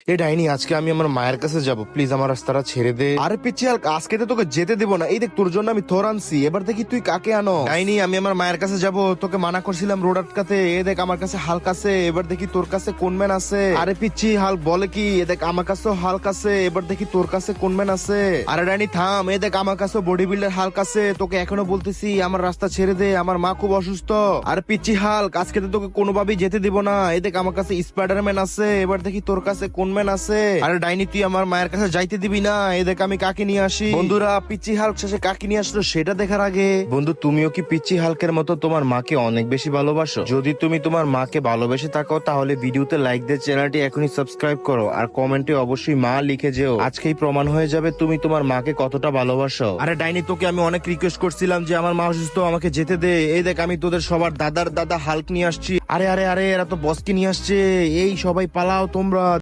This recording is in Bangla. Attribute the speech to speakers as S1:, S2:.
S1: এ ডাইনি, আজকে আমি আমার মায়ের কাছে যাব, প্লিজ আমার রাস্তাটা ছেড়ে দে। আরে পিচ্ছি হাল্ক, আজকে তো তোকে যেতে দেবো না। এই দেখ, তোর জন্য আমি থর আনছি, এবার দেখি তুই কাকে আনো। ডাইনি, আমি আমার মায়ের কাছে যাব, তোকে মানা করছিলাম রোড আটকাতে। এ দেখ, আমার কাছে হাল্ক আছে, এবার দেখি তোর কাছে কোন ম্যান আছে। আরে পিচ্ছি হাল্ক বলে কি, এ দেখ আমার কাছেও হাল্ক আছে, এবার দেখি তোর কাছে কোন ম্যান আছে। আরে ডাইনি থাম, এ দেখ আমার কাছে বডি বিল্ডার হাল্ক আছে, তোকে এখনো বলতেছি আমার রাস্তা ছেড়ে দে, আমার মা খুব অসুস্থ। আর পিচ্ছি হাল্ক, আজকে তো তোকে কোনোভাবেই যেতে দিব না। এই দেখ আমার কাছে স্পাইডারম্যান আছে, এবার দেখি তোর কাছে কোন ম্যান আছে। আরে ডাইনি, তুই আমার মায়ের কাছে যাইতে দিবি না। এই দেখ আমি কাকে নিয়ে আসি। বন্ধুরা, পিচ্ছি হাল্ক শেষে কাকে নিয়ে আসলো সেটা দেখার আগে, বন্ধু তুমিও কি পিচ্ছি হাল্কের মতো তোমার মাকে অনেক বেশি ভালোবাসো? যদি তুমি তোমার মাকে ভালোবেসে থাকো তাহলে ভিডিওতে লাইক দিয়ে চ্যানেলটি এখনই সাবস্ক্রাইব করো, আর কমেন্টে অবশ্যই মা লিখে যেও। আজকেই প্রমাণ হয়ে যাবে তুমি তোমার মাকে কতটা ভালোবাসো। আরে ডাইনি, তোকে আমি অনেক রিকোয়েস্ট করছিলাম যে আমার মা অসুস্থ, আমাকে যেতে দে। এই দেখ আমি তোদের সবার দাদার দাদা হাল্ক নিয়ে আসছি। আরে আরে আরে, এরা তো বসকে নিয়ে আসছে। এই সবাই পালাও তোমরা।